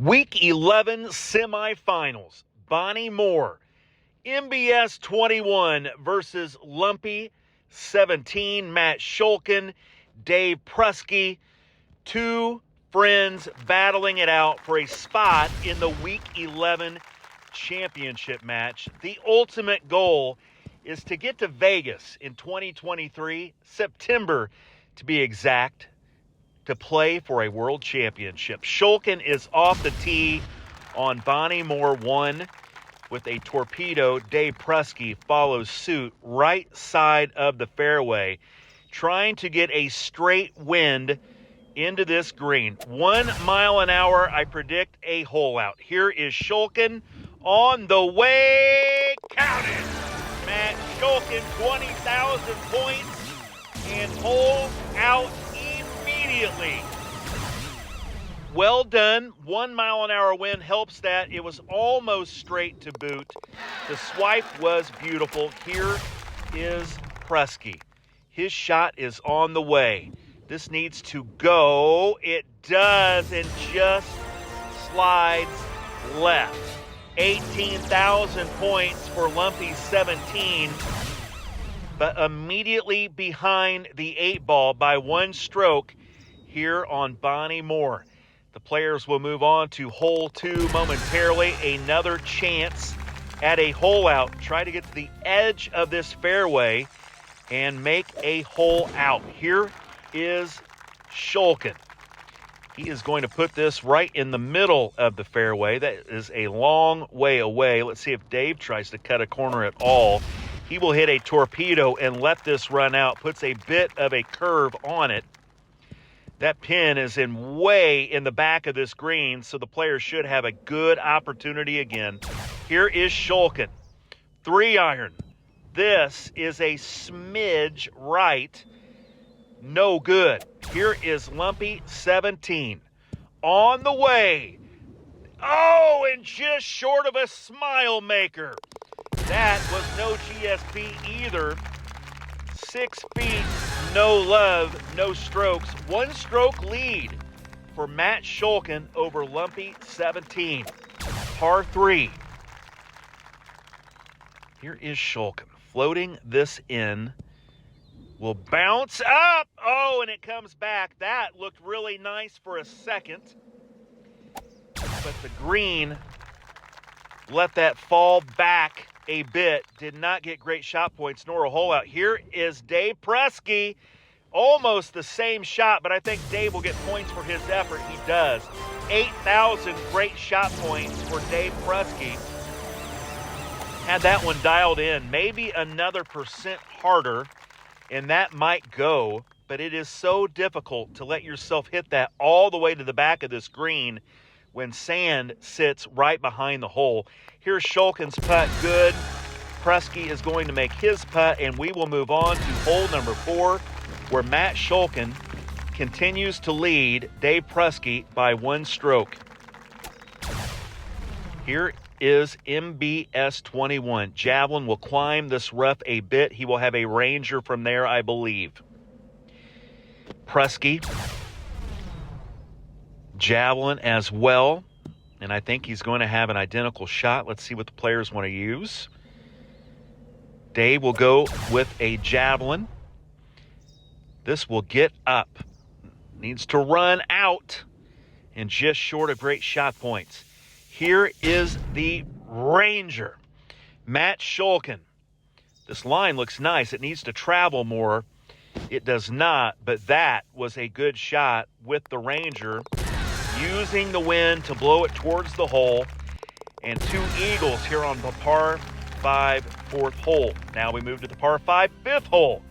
Week 11 semifinals. Bonnie Moore, MBS21 versus Lumpy17. Matt Shulkin, Dave Prusky. Two friends battling it out for a spot in the Week 11 championship match. The ultimate goal is to get to Vegas in 2023, September to be exact, to play for a world championship. Shulkin is off the tee on Bonnie Moore 1 with a torpedo. Dave Prusky follows suit right side of the fairway, trying to get a straight wind into this green. 1 mile an hour, I predict a hole out. Here is Shulkin on the way. Count it! Matt Shulkin, 20,000 points, and holes out immediately. Well done. 1 mile an hour wind helps that. It was almost straight to boot. The swipe was beautiful. Here is Prusky. His shot is on the way. This needs to go. It does, and just slides left. 18,000 points for Lumpy17, but immediately behind the 8-ball by 1 stroke here on Bonnie Moore. The players will move on to hole 2 momentarily. Another chance at a hole out. Try to get to the edge of this fairway and make a hole out. Here is Shulkin. He is going to put this right in the middle of the fairway. That is a long way away. Let's see if Dave tries to cut a corner at all. He will hit a torpedo and let this run out. Puts a bit of a curve on it. That pin is way in the back of this green, so the player should have a good opportunity again. Here is Shulkin. 3-iron. This is a smidge right. No good. Here is Lumpy17 on the way. Oh, and just short of a smile maker. That was no GSP either. 6 feet, no love, no strokes. 1 stroke lead for Matt Shulkin over Lumpy17. Par 3. Here is Shulkin floating this in. Will bounce up. Oh, and it comes back. That looked really nice for a second. But the green let that fall back a bit. Did not get great shot points nor a hole out. Here is Dave Prusky. Almost the same shot, but I think Dave will get points for his effort. He does. 8,000 great shot points for Dave Prusky. Had that one dialed in. Maybe another % harder, and that might go, but it is so difficult to let yourself hit that all the way to the back of this green when sand sits right behind the hole. Here's Shulkin's putt, good. Prusky is going to make his putt, and we will move on to hole number 4, where Matt Shulkin continues to lead Dave Prusky by 1 stroke. Here is MBS21. Javelin will climb this rough a bit. He will have a Ranger from there, I believe. Prusky. Javelin as well. And I think he's going to have an identical shot. Let's see what the players want to use. Dave will go with a Javelin. This will get up. Needs to run out. And just short of great shot points. Here is the Ranger, Matt Shulkin. This line looks nice. It needs to travel more. It does not, but that was a good shot with the Ranger, using the wind to blow it towards the hole. And 2 eagles here on the par 5 4th hole. Now we move to the par 5 5th hole.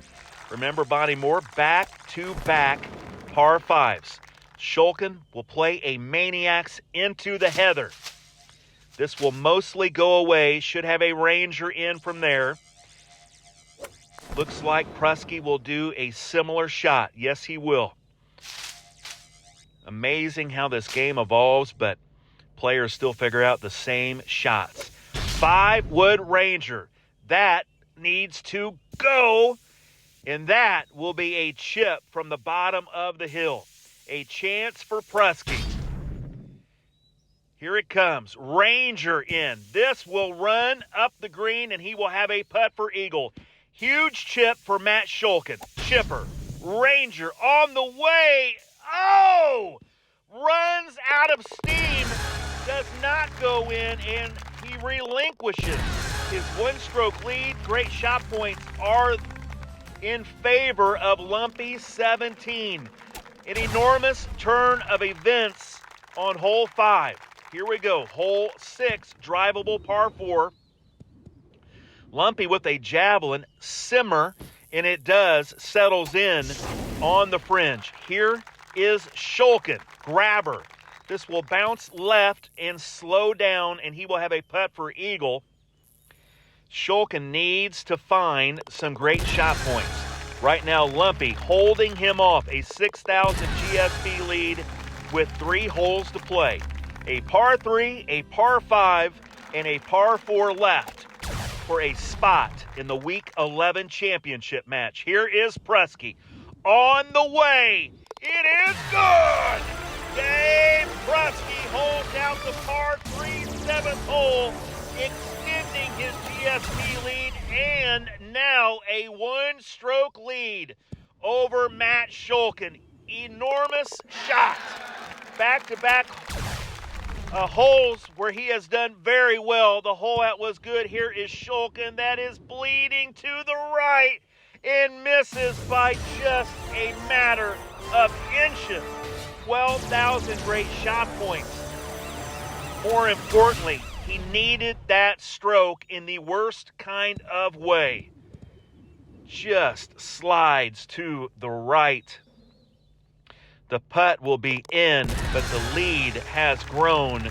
Remember, Bonnie Moore, back-to-back par 5s. Shulkin will play a Maniacs into the heather. This will mostly go away. Should have a Ranger in from there. Looks like Prusky will do a similar shot. Yes, he will. Amazing how this game evolves, but players still figure out the same shots. 5-wood Ranger. That needs to go, and that will be a chip from the bottom of the hill. A chance for Prusky. Here it comes. Ranger in. This will run up the green, and he will have a putt for eagle. Huge chip for Matt Shulkin. Chipper. Ranger on the way. Oh! Runs out of steam. Does not go in, and he relinquishes his one-stroke lead. Great shot points are in favor of Lumpy17. An enormous turn of events on hole 5. Here we go. Hole 6, drivable par 4. Lumpy with a javelin, simmer, and it does, settles in on the fringe. Here is Shulkin, grabber. This will bounce left and slow down, and he will have a putt for eagle. Shulkin needs to find some great shot points. Right now, Lumpy holding him off, a 6,000 GSP lead with 3 holes to play. A par 3, a par 5, and a par 4 left for a spot in the Week 11 championship match. Here is Prusky on the way. It is good! Dave Prusky holds out the par 3 7th hole, extending his GSP lead, and now a one-stroke lead over Matt Shulkin. Enormous shot. Back-to-back holes where he has done very well. The hole out was good. Here is Shulkin. That is bleeding to the right and misses by just a matter of inches. 12,000 great shot points. More importantly, he needed that stroke in the worst kind of way. Just slides to the right. The putt will be in, but the lead has grown.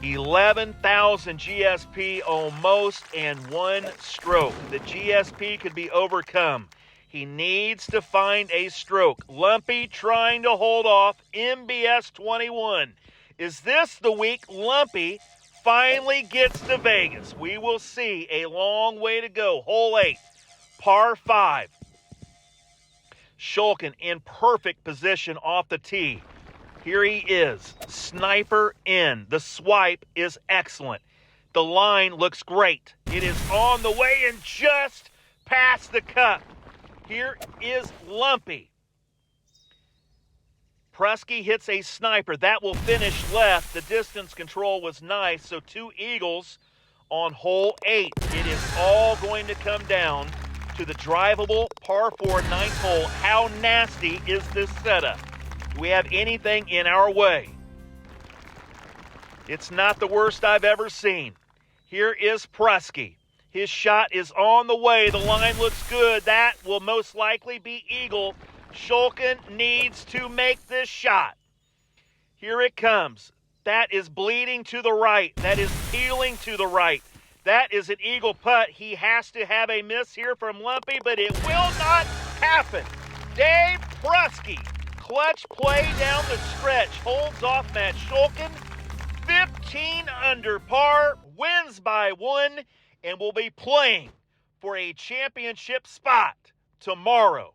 11,000 GSP almost, and 1 stroke. The GSP could be overcome. He needs to find a stroke. Lumpy trying to hold off MBS21. Is this the week Lumpy finally gets to Vegas? We will see. A long way to go. Hole 8, par 5. Shulkin in perfect position off the tee. Here he is. Sniper in. The swipe is excellent. The line looks great. It is on the way and just past the cup. Here is Lumpy. Prusky hits a sniper. That will finish left. The distance control was nice, so 2 eagles on hole 8. It is all going to come down to the drivable par 4 9th hole. How nasty is this setup? Do we have anything in our way? It's not the worst I've ever seen. Here is Prusky. His shot is on the way. The line looks good. That will most likely be eagle. Shulkin needs to make this shot. Here it comes. That is bleeding to the right. That is peeling to the right. That is an eagle putt. He has to have a miss here from Lumpy, but it will not happen. Dave Prusky, clutch play down the stretch, holds off Matt Shulkin. 15 under par, wins by 1, and will be playing for a championship spot tomorrow.